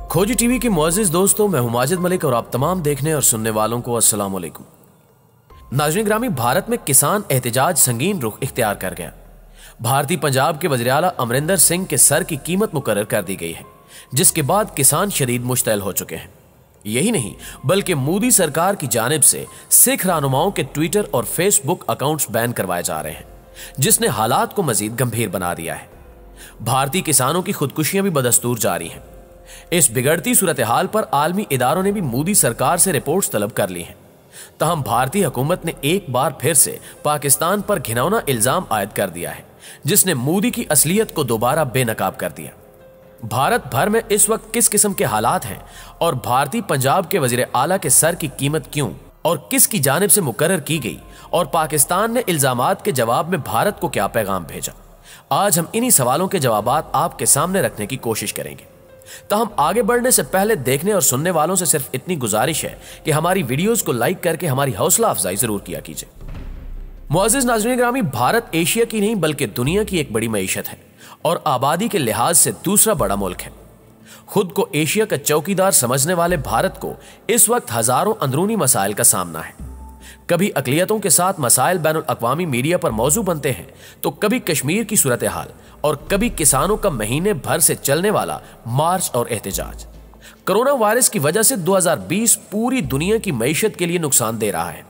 खोजी टीवी के मुअज़्ज़िज़ दोस्तों, मैं हूं माजिद मलिक और आप तमाम देखने और सुनने वालों को अस्सलाम वालेकुम। नाज़रीन ग्रामी, भारत में किसान एहतिजाज संगीन रुख इख्तियार कर गया। भारतीय पंजाब के वज़ीर आला अमरिंदर सिंह के सर की कीमत मुकर्रर कर दी गई है, जिसके बाद किसान शदीद मुश्तइल हो चुके हैं। यही नहीं बल्कि मोदी सरकार की जानिब से सिख रहनुमाओं के ट्विटर और फेसबुक अकाउंट्स बैन करवाए जा रहे हैं, जिसने हालात को मजीद गंभीर बना दिया है। भारतीय किसानों की खुदकुशियां भी बदस्तूर जारी हैं। इस बिगड़ती सूरत हाल पर आलमी इदारों ने भी मोदी सरकार से रिपोर्ट्स तलब कर ली हैं। तहम भारतीय हुकूमत ने एक बार फिर से पाकिस्तान पर घिनौना इल्जाम आयद कर दिया है, जिसने मोदी की असलियत को दोबारा बेनकाब कर दिया। भारत भर में इस वक्त किस किस्म के हालात हैं और भारतीय पंजाब के वजीर आला के सर की कीमत क्यों और किसकी जानिब से मुकर्रर की गई और पाकिस्तान ने इल्जामात के जवाब में भारत को क्या पैगाम भेजा, आज हम इन्हीं सवालों के जवाबात आपके सामने रखने की कोशिश करेंगे। हम आगे बढ़ने से पहले देखने और सुनने वालों से सिर्फ इतनी गुजारिश है कि हमारी वीडियोस को लाइक करके हमारी हौसला अफजाई जरूर किया कीजिए। मुअज़्ज़िज़ नाज़रीन ग्रामी, भारत एशिया की नहीं बल्कि दुनिया की एक बड़ी मईशत है और आबादी के लिहाज से दूसरा बड़ा मुल्क है। खुद को एशिया का चौकीदार समझने वाले भारत को इस वक्त हजारों अंदरूनी मसाइल का सामना है। कभी अकलियतों के साथ मसाइल बैनुल अक़वामी मीडिया पर मौजू बनते हैं, तो कभी कश्मीर की सूरत हाल और कभी किसानों का महीने भर से चलने वाला मार्च और एहतजाज। कोरोना वायरस की वजह से 2020 पूरी दुनिया की मईशत के लिए नुकसान दे रहा है।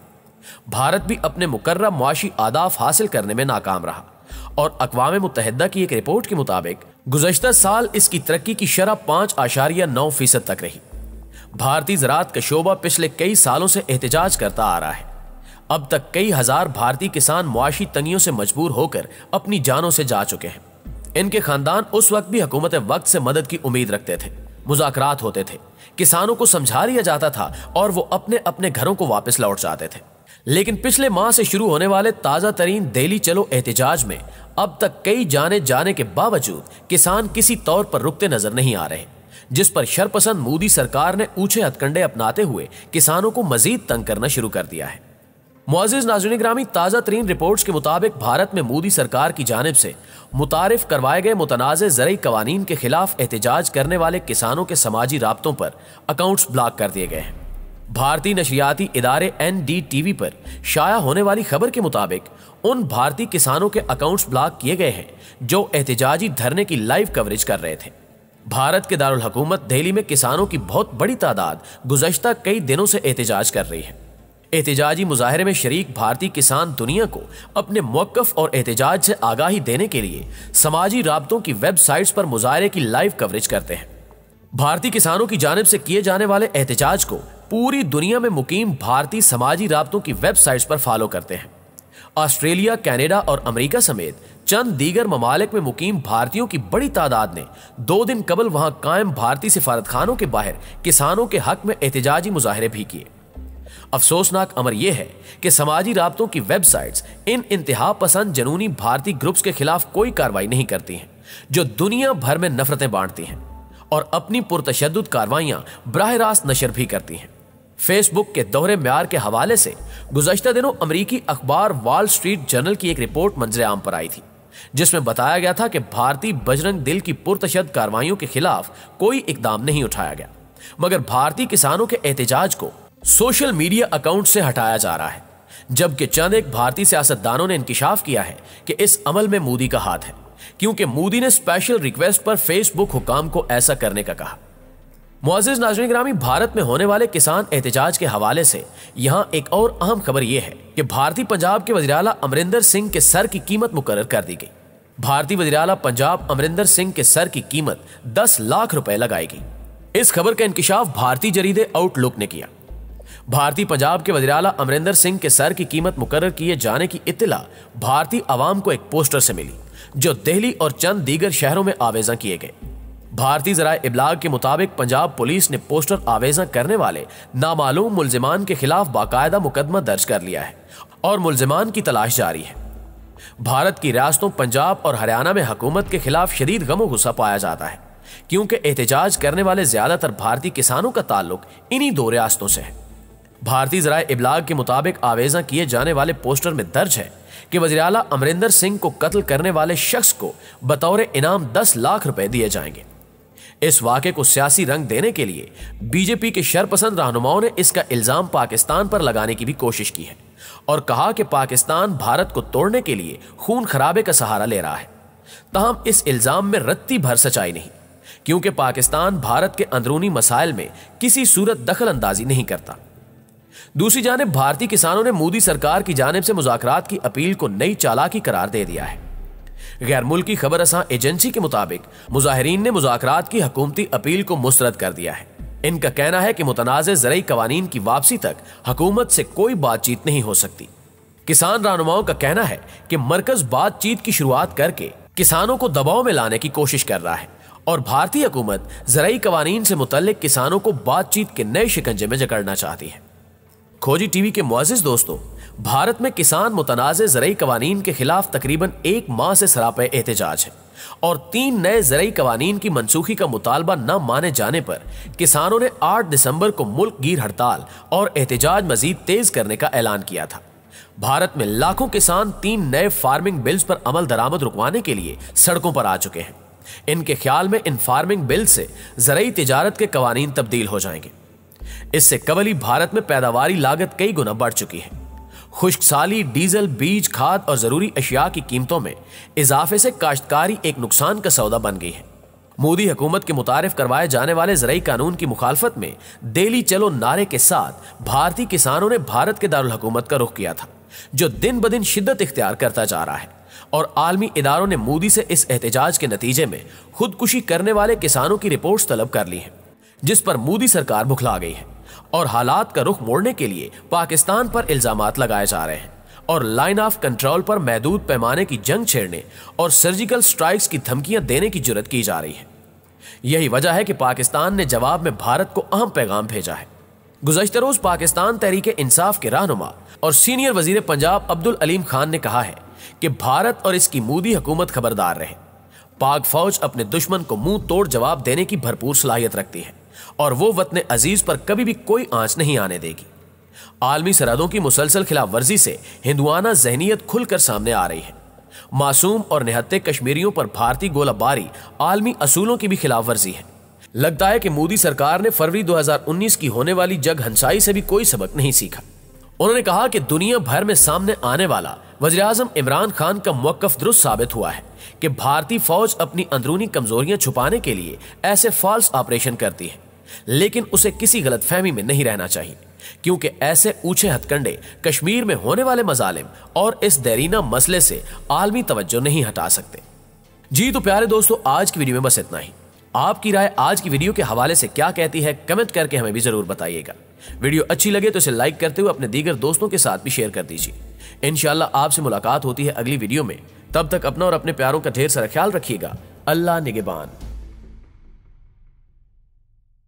भारत भी अपने मुकर्रर मुआशी आदाफ हासिल करने में नाकाम रहा और अक़वाम मुत्तहिदा की एक रिपोर्ट के मुताबिक गुज़श्ता साल इसकी तरक्की की शरह 5.9% तक रही। भारतीय ज़राअत का शोबा पिछले कई सालों से एहतजाज करता आ रहा है। अब तक कई हजार भारतीय किसान मुआशी तंगियों से मजबूर होकर अपनी जानों से जा चुके हैं। इनके खानदान उस वक्त भी हुकूमत वक्त से मदद की उम्मीद रखते थे। मुज़ाकरात होते थे, किसानों को समझा लिया जाता था और वो अपने अपने घरों को वापस लौट जाते थे। लेकिन पिछले माह से शुरू होने वाले ताज़ा तरीन दिल्ली चलो एहतजाज में अब तक कई जाने जाने के बावजूद किसान किसी तौर पर रुकते नजर नहीं आ रहे, जिस पर शरपसंद मोदी सरकार ने ऊंचे हथकंडे अपनाते हुए किसानों को मजीद तंग करना शुरू कर दिया है। मुअज़्ज़िज़ नाज़रीन ग्रामी, ताज़ा तरीन रिपोर्ट्स के मुताबिक भारत में मोदी सरकार की जानिब से मुतारिफ करवाए गए मुतनाज़े ज़रई कवानीन के खिलाफ एहतजाज करने वाले किसानों के समाजी राब्तों पर अकाउंट्स ब्लॉक कर दिए गए हैं। भारतीय नशरियाती इदारे NDTV पर शाया होने वाली खबर के मुताबिक उन भारतीय किसानों के अकाउंट्स ब्लॉक किए गए हैं जो एहतजाजी धरने की लाइव कवरेज कर रहे थे। भारत के दारुल हुकूमत दिल्ली में किसानों की बहुत बड़ी तादाद गुज़श्ता कई दिनों से एहतजाज कर रही है। एहतजाजी मुजाहरे में शरीक भारतीय किसान दुनिया को अपने मौक़िफ़ और एहतजाज से आगाही देने के लिए समाजी राब्तों की वेबसाइट्स पर मुजाहरे की लाइव कवरेज करते हैं। भारतीय किसानों की जानिब से किए जाने वाले एहतजाज को पूरी दुनिया में मुकीम भारतीय समाजी राब्तों की वेबसाइट्स पर फॉलो करते हैं। ऑस्ट्रेलिया, कनाडा और अमेरिका समेत चंद दीगर ममालिक में मुकीम भारतीयों की बड़ी तादाद ने 2 दिन कबल वहां कायम भारतीय सिफारतखानों के बाहर किसानों के हक में एहतजाजी मुजाहरे भी किए। अफसोसनाक अमर यह है कि समाजी राब्तों की वेबसाइट्स इन इंतहा पसंद जनूनी भारतीय ग्रुप्स के खिलाफ कोई कार्रवाई नहीं करती हैं, जो दुनिया भर में नफरतें बांटती हैं और अपनी पुरतशद्दुद कार्रवाइयां बराह रास्त नशर भी करती हैं। फेसबुक के दोहरे म्यार के हवाले से गुज़श्ता दिनों अमरीकी अखबार वॉल स्ट्रीट जर्नल की एक रिपोर्ट मंजरे आम पर आई थी, जिसमें बताया गया था कि भारतीय बजरंग दिल की पुरतशद्दुद कार्रवाइयों के खिलाफ कोई इकदाम नहीं उठाया गया, मगर भारतीय किसानों के एहतजाज को सोशल मीडिया अकाउंट से हटाया जा रहा है। जबकि चंद एक भारतीय सियासतदानों ने इंकिशाफ किया है कि इस अमल में मोदी का हाथ है, क्योंकि मोदी ने स्पेशल रिक्वेस्ट पर फेसबुक हुकाम को ऐसा करने का कहा। मुअज़्ज़िज़ नाज़रीन ग्रामी, भारत में होने वाले किसान एहतजाज के हवाले से यहां एक और अहम खबर यह है कि भारतीय पंजाब के वज़ीर आला अमरिंदर सिंह के सर की कीमत मुकर्रर कर दी गई। भारतीय वज़ीर आला पंजाब अमरिंदर सिंह के सर की कीमत 10 लाख रुपए लगाएगी। इस खबर का इंकिशाफ भारतीय जरीदे आउटलुक ने किया। भारतीय पंजाब के वज़ीर आला अमरिंदर सिंह के सर की कीमत मुकर्रर किए जाने की इत्तला भारतीय आवाम को एक पोस्टर से मिली, जो दिल्ली और चंद दीगर शहरों में आवेज़ा किए गए। भारतीय ज़राए इब्लाग के मुताबिक पंजाब पुलिस ने पोस्टर आवेज़ा करने वाले नामालूम मुल्जिमान के खिलाफ बाकायदा मुकदमा दर्ज कर लिया है और मुल्जिमान की तलाश जारी है। भारत की रियासतों पंजाब और हरियाणा में हुकूमत के खिलाफ शदीद गम और गुस्सा पाया जाता है, क्योंकि एहतजाज करने वाले ज्यादातर भारतीय किसानों का ताल्लुक इन्हीं 2 रियासतों से है। भारतीय ज़राए इब्लाग के मुताबिक आवेज़ा किए जाने वाले पोस्टर में दर्ज है कि वज़ीर आला अमरिंदर सिंह को कत्ल करने वाले शख्स को बतौर इनाम 10 लाख रुपए दिए जाएंगे। इस वाक़े को सियासी रंग देने के लिए बीजेपी के शरपसंद रहनुमाओं ने इसका इल्जाम पाकिस्तान पर लगाने की भी कोशिश की है और कहा कि पाकिस्तान भारत को तोड़ने के लिए खून खराबे का सहारा ले रहा है। ताहम इस इल्जाम में रत्ती भर सच्चाई नहीं, क्योंकि पाकिस्तान भारत के अंदरूनी मसाइल में किसी सूरत दखल अंदाजी नहीं करता। दूसरी जानिब भारतीय किसानों ने मोदी सरकार की जानिब से मुज़ाकरात की अपील को नई चालाकी करार दे दिया है। गैर मुल्की खबर रसां एजेंसी के मुताबिक मुजाहिरीन ने मुज़ाकरात की हुकूमती अपील को मुस्तरद कर दिया है। इनका कहना है कि मुतनाज़ ज़रई कवानीन की वापसी तक हुकूमत से कोई बातचीत नहीं हो सकती। किसान रहनुमाओं का कहना है कि मरकज बातचीत की शुरुआत करके किसानों को दबाव में लाने की कोशिश कर रहा है और भारतीय हुकूमत ज़रई कवानीन से मुतल्लिक किसानों को बातचीत के नए शिकंजे में जकड़ना चाहती है। खोजी टीवी के मुअज़्ज़िज़ दोस्तों, भारत में किसान मुतनाज़ ज़रई कवानीन के खिलाफ तकरीबन एक माह से सरापे एहतजाज है और 3 नए ज़रई कवानीन की मनसूखी का मुतालबा न माने जाने पर किसानों ने 8 दिसंबर को मुल्क गिर हड़ताल और एहतजाज मजीद तेज करने का ऐलान किया था। भारत में लाखों किसान 3 नए फार्मिंग बिल्स पर अमल दरामद रुकवाने के लिए सड़कों पर आ चुके हैं। इनके ख्याल में इन फार्मिंग बिल से ज़रई तिजारत के कवानीन तब्दील हो जाएंगे। इससे कबली भारत में पैदावारी लागत कई गुना बढ़ चुकी है। खुश्क साली, डीजल, बीज, खाद और जरूरी अशिया की कीमतों में इजाफे से काश्तकारी एक नुकसान का सौदा बन गई है। मोदी हुकूमत के मुतारिफ करवाए जाने वाले ज़रई कानून की मुखालफत में दिल्ली चलो नारे के साथ भारतीय किसानों ने भारत के दारुल हुकूमत का रुख किया था, जो दिन ब दिन शिद्दत इख्तियार करता जा रहा है और आलमी इदारों ने मोदी से इस एहतजाज के नतीजे में खुदकुशी करने वाले किसानों की रिपोर्ट्स तलब कर ली है, जिस पर मोदी सरकार बुखला गई है और हालात का रुख मोड़ने के लिए पाकिस्तान पर इल्जामात लगाए जा रहे हैं और लाइन ऑफ कंट्रोल पर महदूद पैमाने की जंग छेड़ने और सर्जिकल स्ट्राइक्स की धमकियां देने की जुर्रत की जा रही है। यही वजह है कि पाकिस्तान ने जवाब में भारत को अहम पैगाम भेजा है। गुज़श्ता रोज पाकिस्तान तहरीक इंसाफ के रहनुमा और सीनियर वजीर पंजाब अब्दुल अलीम खान ने कहा है कि भारत और इसकी मोदी हुकूमत खबरदार रहे। पाक फौज अपने दुश्मन को मुंह तोड़ जवाब देने की भरपूर सलाहियत रखती है और वो वतन अजीज पर कभी भी कोई आंच नहीं आने देगी। आलमी सरहदों की मुसलसल खिलाफ वर्जी से हिंदुआना जहनीत खुलकर सामने आ रही है। मासूम और निहत्ते कश्मीरियों पर भारतीय गोलाबारी आलमी असूलों की भी खिलाफ वर्जी है। लगता है कि मोदी सरकार ने फरवरी 2019 की होने वाली जग हंसाई से भी कोई सबक नहीं सीखा। उन्होंने कहा कि दुनिया भर में सामने आने वाला वज़ीर आज़म इमरान खान का मौक़िफ़ दुरुस्त साबित हुआ है कि भारतीय फौज अपनी अंदरूनी कमजोरियां छुपाने के लिए ऐसे फॉल्स ऑपरेशन करती है, लेकिन उसे किसी गलतफहमी में नहीं रहना चाहिए, क्योंकि ऐसे ऊंचे हथकंडे कश्मीर में होने वाले मजालिम और इस देरीना मसले से आलमी तवज्जो नहीं हटा सकते। जी तो प्यारे दोस्तों, आज की वीडियो में बस इतना ही। आपकी राय आज की वीडियो के हवाले से क्या कहती है, कमेंट करके हमें भी जरूर बताइएगा। वीडियो अच्छी लगे तो इसे लाइक करते हुए अपने दीगर दोस्तों के साथ भी शेयर कर दीजिए। इंशाअल्लाह आपसे मुलाकात होती है अगली वीडियो में। तब तक अपना और अपने प्यारों का ढेर सारा ख्याल रखिएगा। अल्लाह निगहबान।